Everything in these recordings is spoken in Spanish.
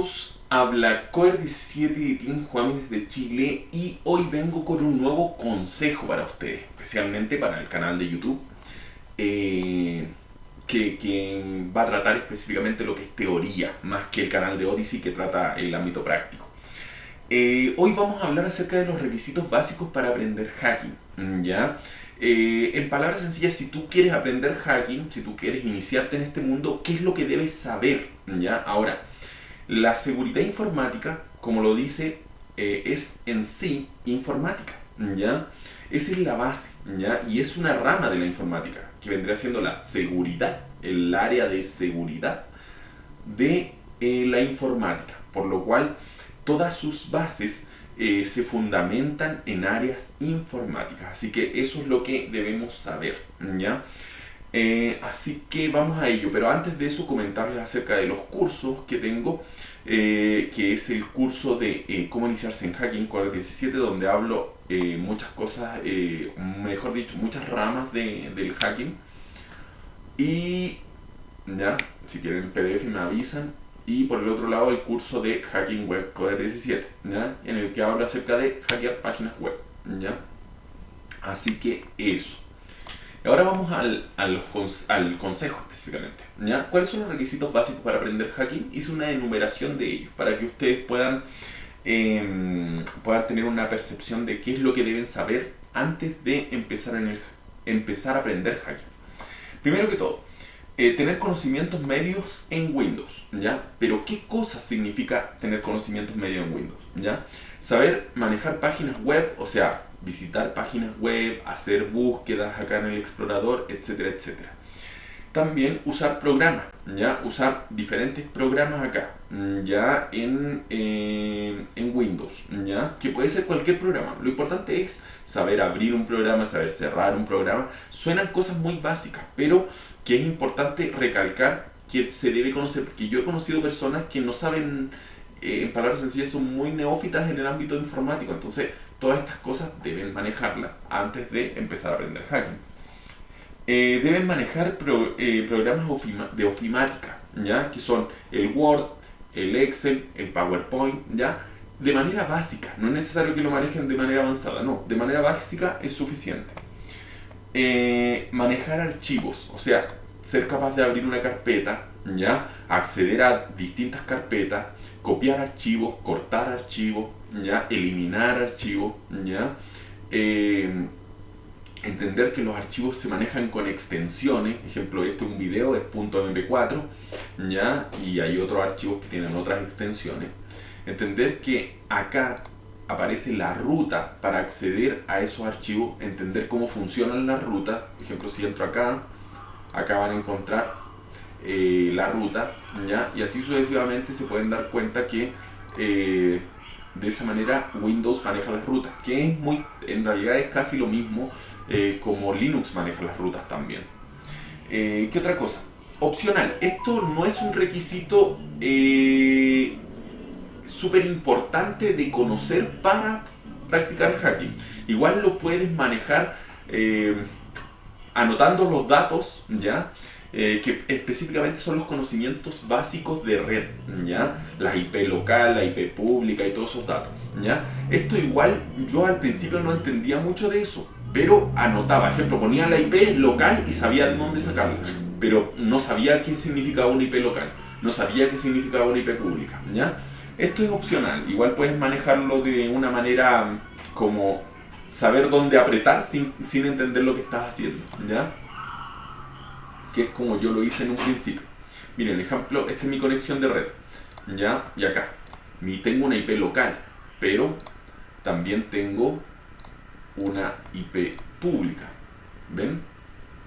todos, habla Coer17 de Team Juami desde Chile y hoy vengo con un nuevo consejo para ustedes, especialmente para el canal de YouTube, que va a tratar específicamente lo que es teoría, más que el canal de Odyssey que trata el ámbito práctico. Hoy vamos a hablar acerca de los requisitos básicos para aprender hacking, ¿ya? En palabras sencillas, si tú quieres aprender hacking, si tú quieres iniciarte en este mundo, ¿qué es lo que debes saber? ¿Ya? Ahora, la seguridad informática, como lo dice, es en sí informática, ¿ya? Esa es la base, ¿ya? Y es una rama de la informática, que vendría siendo la seguridad, el área de seguridad de la informática, por lo cual todas sus bases se fundamentan en áreas informáticas. Así que eso es lo que debemos saber, ¿ya? Así que vamos a ello, pero antes de eso comentarles acerca de los cursos que tengo, que es el curso de cómo iniciarse en hacking Coer17, donde hablo muchas cosas, mejor dicho, muchas ramas del hacking. Y ya, si quieren el PDF me avisan. Y por el otro lado el curso de Hacking Web Coer17, ¿ya? En el que hablo acerca de hackear páginas web, ¿ya? Así que eso. Ahora vamos al consejo específicamente, ¿ya? ¿Cuáles son los requisitos básicos para aprender hacking? Hice una enumeración de ellos para que ustedes puedan tener una percepción de qué es lo que deben saber antes de empezar a aprender hacking. Primero que todo, tener conocimientos medios en Windows, ¿ya? Pero ¿qué cosa significa tener conocimientos medios en Windows, ¿ya? Saber manejar páginas web, o sea, visitar páginas web, hacer búsquedas acá en el explorador, etcétera, etcétera. También usar programas, ¿ya? Usar diferentes programas acá, ¿ya? En Windows, ¿ya? Que puede ser cualquier programa. Lo importante es saber abrir un programa, saber cerrar un programa. Suenan cosas muy básicas, pero que es importante recalcar que se debe conocer, porque yo he conocido personas que no saben, en palabras sencillas, son muy neófitas en el ámbito informático. Entonces, todas estas cosas deben manejarlas antes de empezar a aprender hacking. Deben manejar programas de ofimática, ¿ya? Que son el Word, el Excel, el PowerPoint, ¿ya? De manera básica, no es necesario que lo manejen de manera avanzada, no, de manera básica es suficiente. Manejar archivos, o sea, ser capaz de abrir una carpeta, ¿ya? Acceder a distintas carpetas, copiar archivos, cortar archivos, ¿ya? Eliminar archivos, ¿ya? Entender que los archivos se manejan con extensiones, ejemplo, este es un video, es .mp4, ¿ya? Y hay otros archivos que tienen otras extensiones. Entender que acá aparece la ruta para acceder a esos archivos, entender cómo funcionan las rutas. Por ejemplo, si entro acá van a encontrar la ruta, ¿ya? Y así sucesivamente se pueden dar cuenta que de esa manera Windows maneja las rutas, que es en realidad es casi lo mismo como Linux maneja las rutas también. ¿Qué otra cosa? Opcional, esto no es un requisito súper importante de conocer para practicar hacking. Igual lo puedes manejar anotando los datos, ¿ya? Que específicamente son los conocimientos básicos de red, ¿ya? La IP local, la IP pública y todos esos datos, ¿ya? Esto igual yo al principio no entendía mucho de eso, pero anotaba, ejemplo, ponía la IP local y sabía de dónde sacarla, pero no sabía qué significaba una IP local, no sabía qué significaba una IP pública, ¿ya? Esto es opcional, igual puedes manejarlo de una manera como saber dónde apretar sin entender lo que estás haciendo, ¿ya? Que es como yo lo hice en un principio. Miren, ejemplo, esta es mi conexión de red, ¿ya? Y acá, tengo una IP local, pero también tengo una IP pública, ¿ven?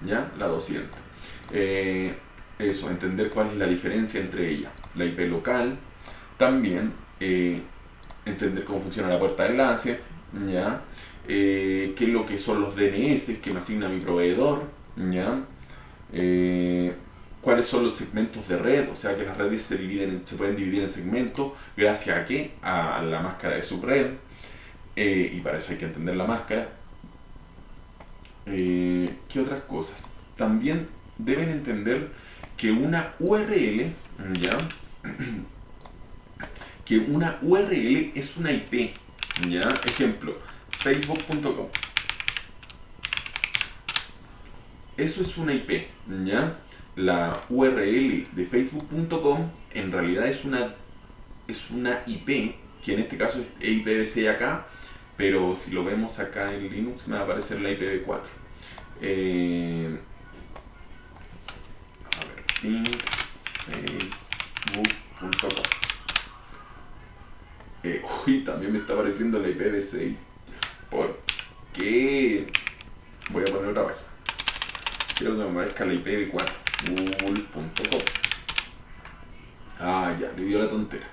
¿Ya? La 200. Eso, entender cuál es la diferencia entre ellas. La IP local, también entender cómo funciona la puerta de enlace, ¿ya? Qué es lo que son los DNS que me asigna mi proveedor, ¿ya? Cuáles son los segmentos de red, o sea que las redes se pueden dividir en segmentos, gracias a qué, a la máscara de subred, y para eso hay que entender la máscara. ¿Qué otras cosas? También deben entender que una URL, ¿ya? que una URL es una IP, ¿ya? Ejemplo, facebook.com. Eso es una IP, ¿ya? La URL de facebook.com en realidad es una IP, que en este caso es IPv6 acá, pero si lo vemos acá en Linux me va a aparecer la IPv4. A ver, ping facebook.com. Uy, también me está apareciendo la IPv6. ¿Por qué? Voy a poner otra página. Quiero que me aparezca la IPv4. Google.com. Ah, ya, le dio la tontera.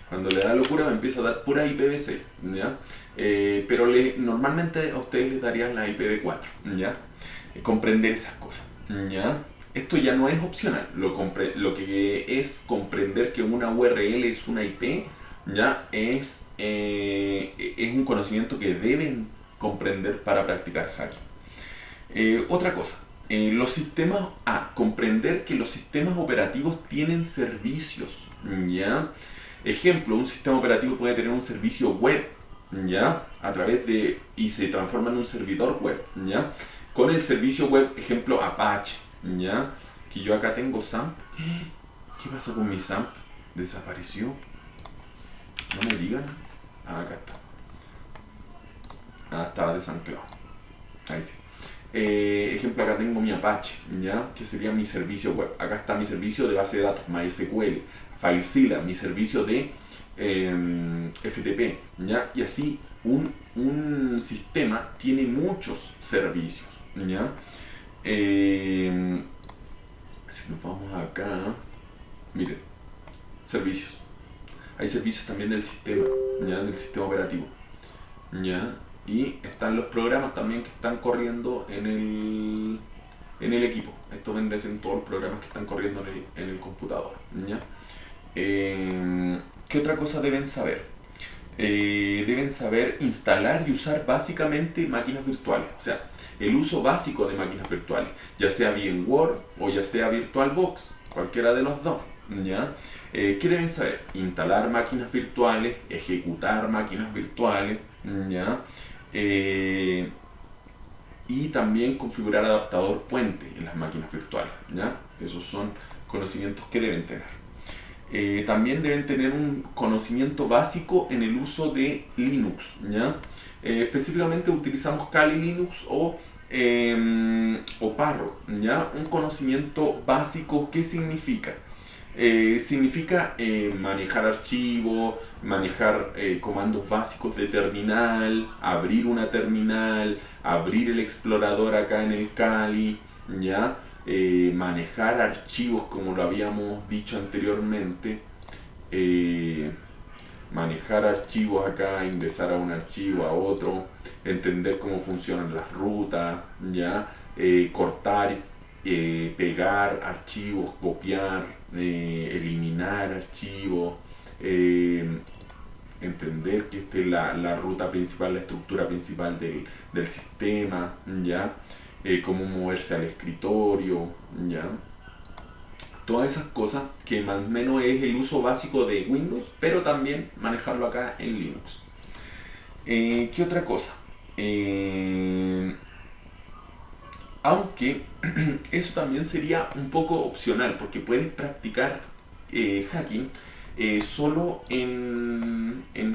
Cuando le da locura me empieza a dar pura IPv6, ¿ya? Pero normalmente a ustedes les darían la IPv4, ¿ya? Comprender esas cosas, ¿ya? Esto ya no es opcional, lo que es comprender que una URL es una IP, ¿ya? Es un conocimiento que deben comprender para practicar hacking. Otra cosa, comprender que los sistemas operativos tienen servicios, ¿ya? Ejemplo, un sistema operativo puede tener un servicio web, ¿ya? Y se transforma en un servidor web, ¿ya? Con el servicio web, ejemplo, Apache, ¿ya? Que yo acá tengo SAMP. ¿Qué pasó con mi SAMP? ¿Desapareció? No me digan. Ah, acá está. Ah, estaba desanclado. Ahí sí. Ejemplo, acá tengo mi Apache, ¿ya? Que sería mi servicio web. Acá está mi servicio de base de datos, MySQL, FileZilla, mi servicio de FTP, ¿ya? Y así un sistema tiene muchos servicios, ¿ya? Si nos vamos acá, miren, servicios. Hay servicios también del sistema, ¿ya? Del sistema operativo, ¿ya? Y están los programas también que están corriendo en el equipo. Esto vendría siendo todos los programas que están corriendo en el computador, ¿ya? ¿Qué otra cosa deben saber? Deben saber instalar y usar básicamente máquinas virtuales. O sea, el uso básico de máquinas virtuales, ya sea VMware o ya sea VirtualBox, cualquiera de los dos, ¿ya? ¿Qué deben saber? Instalar máquinas virtuales, ejecutar máquinas virtuales, ¿ya? Y también configurar adaptador puente en las máquinas virtuales, ¿ya? Esos son conocimientos que deben tener. También deben tener un conocimiento básico en el uso de Linux, ¿ya? Específicamente utilizamos Kali Linux o Parrot, ¿ya? Un conocimiento básico, ¿qué significa? Significa manejar archivos, manejar comandos básicos de terminal, abrir una terminal, abrir el explorador acá en el Kali, ¿ya? Manejar archivos como lo habíamos dicho anteriormente, manejar archivos acá, ingresar a un archivo, a otro, entender cómo funcionan las rutas, ¿ya? Cortar, pegar archivos, copiar, eliminar archivos, entender que esta es la ruta principal, la estructura principal del sistema, ¿ya? Cómo moverse al escritorio, ¿ya? Todas esas cosas que más o menos es el uso básico de Windows, pero también manejarlo acá en Linux. ¿Qué otra cosa? Aunque eso también sería un poco opcional, porque puedes practicar hacking solo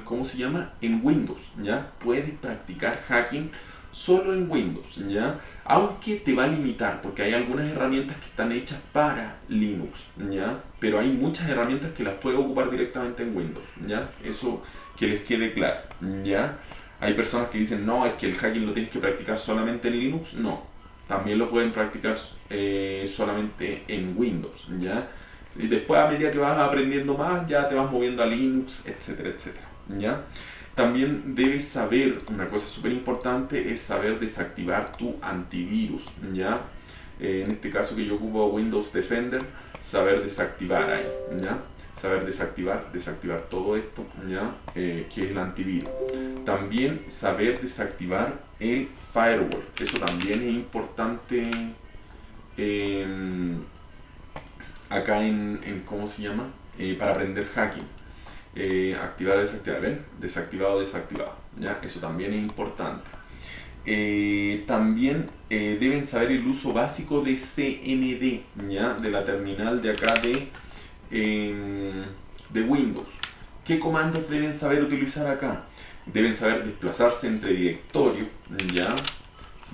¿cómo se llama? En Windows, ¿ya? Puedes practicar hacking solo en Windows, ¿ya? Aunque te va a limitar, porque hay algunas herramientas que están hechas para Linux, ¿ya? Pero hay muchas herramientas que las puedes ocupar directamente en Windows, ¿ya? Eso que les quede claro, ¿ya? Hay personas que dicen, no, es que el hacking lo tienes que practicar solamente en Linux. No, también lo pueden practicar solamente en Windows, ¿ya? Y después, a medida que vas aprendiendo más, ya te vas moviendo a Linux, etcétera, etcétera, ¿ya? También debes saber, una cosa súper importante es saber desactivar tu antivirus, ¿ya? En este caso que yo ocupo Windows Defender, saber desactivar ahí, ¿ya? Saber desactivar todo esto, ¿ya? Que es el antivirus. También saber desactivar el firewall, eso también es importante acá ¿cómo se llama? Para aprender hacking. activar, desactivar, ¿ven? Desactivado, desactivado, ¿ya? Eso también es importante. También deben saber el uso básico de CMD, ¿ya? De la terminal de acá de Windows. ¿Qué comandos deben saber utilizar acá? Deben saber desplazarse entre directorios, ¿ya?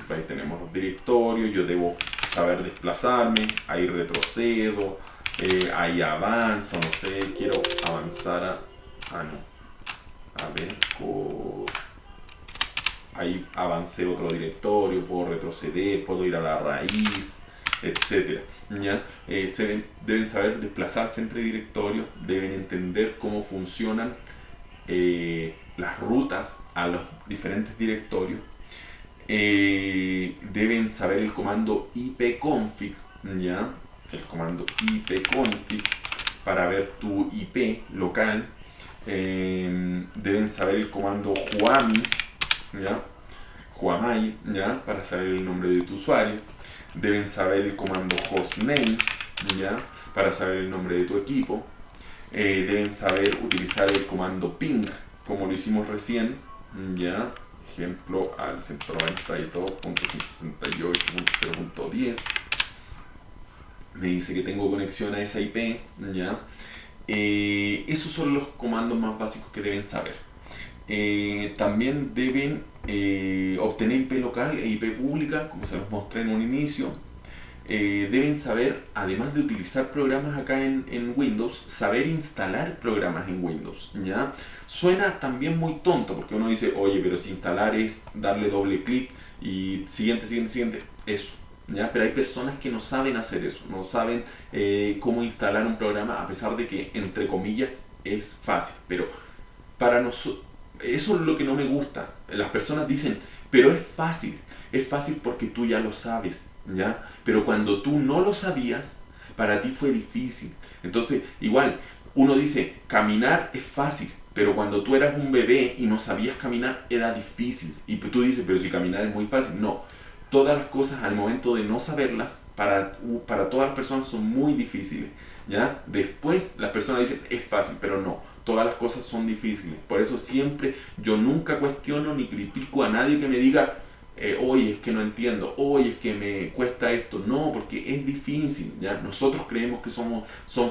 Ahí tenemos los directorios, yo debo saber desplazarme, ahí retrocedo, ahí avanzo, no sé, quiero avanzar a ver, ahí avancé otro directorio, puedo retroceder, puedo ir a la raíz, etcétera. ¿Ya? Deben saber desplazarse entre directorios, deben entender cómo funcionan las rutas a los diferentes directorios, deben saber el comando ipconfig, ¿ya? El comando ipconfig para ver tu IP local. Deben saber el comando juami, ¿ya? Juamai, ¿ya? Para saber el nombre de tu usuario. Deben saber el comando hostname, ¿ya? Para saber el nombre de tu equipo. Deben saber utilizar el comando ping, como lo hicimos recién, ¿ya? Ejemplo al 192.168.0.10. Me dice que tengo conexión a esa IP, ¿ya? Esos son los comandos más básicos que deben saber. También deben obtener IP local e IP pública, como se los mostré en un inicio. Deben saber, además de utilizar programas acá en Windows, saber instalar programas en Windows, ¿ya? Suena también muy tonto, porque uno dice, oye, pero si instalar es darle doble clic y siguiente, eso, ¿ya? Pero hay personas que no saben hacer eso, no saben cómo instalar un programa, a pesar de que, entre comillas, es fácil, pero para nosotros, eso es lo que no me gusta. Las personas dicen, pero es fácil porque tú ya lo sabes, ¿ya? Pero cuando tú no lo sabías, para ti fue difícil. Entonces, igual, uno dice, caminar es fácil, pero cuando tú eras un bebé y no sabías caminar, era difícil. Y tú dices, pero si caminar es muy fácil. No, todas las cosas al momento de no saberlas, para todas las personas son muy difíciles, ¿ya? Después las personas dicen, es fácil, pero no. Todas las cosas son difíciles. Por eso siempre, yo nunca cuestiono ni critico a nadie que me diga, oye, es que no entiendo, oye, es que me cuesta esto. No, porque es difícil, ¿ya? Nosotros creemos que son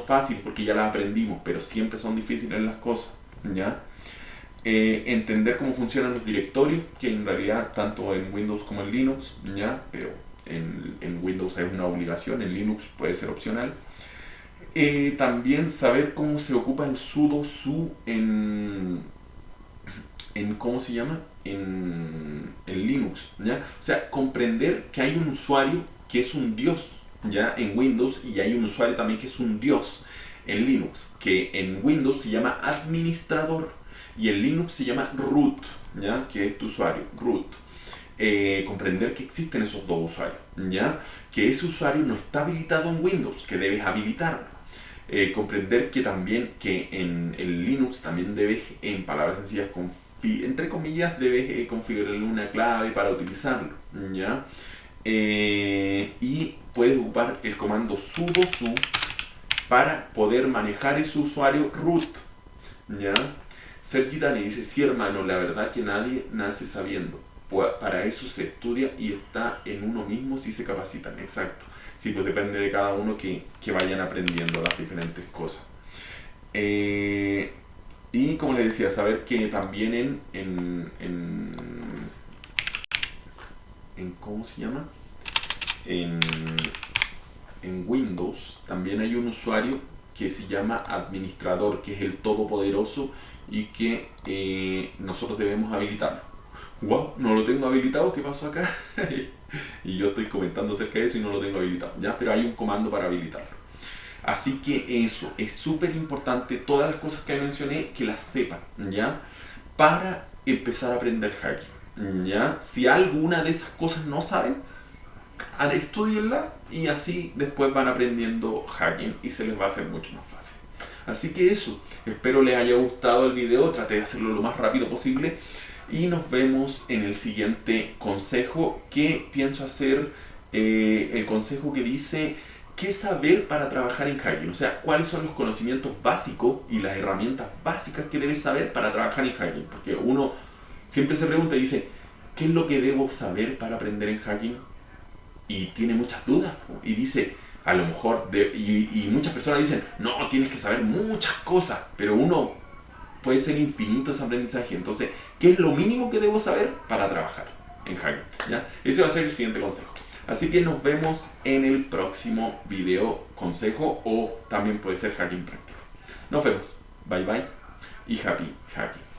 fáciles porque ya las aprendimos, pero siempre son difíciles las cosas, ¿ya? Entender cómo funcionan los directorios, que en realidad tanto en Windows como en Linux, ¿ya? Pero en Windows es una obligación, en Linux puede ser opcional. También saber cómo se ocupa el sudo su ¿cómo se llama? En Linux, ¿ya? O sea, comprender que hay un usuario que es un dios, ¿ya? En Windows, y hay un usuario también que es un dios en Linux, que en Windows se llama administrador y en Linux se llama root, ¿ya? Que es tu usuario, root. Comprender que existen esos dos usuarios, ¿ya? Que ese usuario no está habilitado en Windows, que debes habilitarlo. Comprender que también que en el Linux también debes, en palabras sencillas, entre comillas, debes configurarle una clave para utilizarlo, ¿ya? Y puedes ocupar el comando sudo su para poder manejar ese usuario root, ¿ya? Sergi Dani dice, sí hermano, la verdad que nadie nace sabiendo. Para eso se estudia y está en uno mismo si se capacitan, exacto. Sí, pues depende de cada uno que vayan aprendiendo las diferentes cosas. Y como les decía, saber que también en ¿cómo se llama? En Windows también hay un usuario que se llama administrador, que es el todopoderoso y que nosotros debemos habilitarlo. Wow, no lo tengo habilitado, ¿qué pasó acá? Y yo estoy comentando acerca de eso y no lo tengo habilitado, ¿ya? Pero hay un comando para habilitarlo. Así que eso, es súper importante, todas las cosas que mencioné, que las sepan, ¿ya? Para empezar a aprender hacking, ¿ya? Si alguna de esas cosas no saben, estudienla y así después van aprendiendo hacking y se les va a hacer mucho más fácil. Así que eso, espero les haya gustado el video, traté de hacerlo lo más rápido posible. Y nos vemos en el siguiente consejo, que pienso hacer el consejo que dice ¿qué saber para trabajar en hacking? O sea, ¿cuáles son los conocimientos básicos y las herramientas básicas que debes saber para trabajar en hacking? Porque uno siempre se pregunta y dice, ¿qué es lo que debo saber para aprender en hacking? Y tiene muchas dudas, po, y dice, a lo mejor, y muchas personas dicen, no, tienes que saber muchas cosas, pero uno puede ser infinito ese aprendizaje. Entonces, ¿qué es lo mínimo que debo saber para trabajar en hacking? ¿Ya? Ese va a ser el siguiente consejo. Así que nos vemos en el próximo video consejo, o también puede ser hacking práctico. Nos vemos. Bye bye y happy hacking.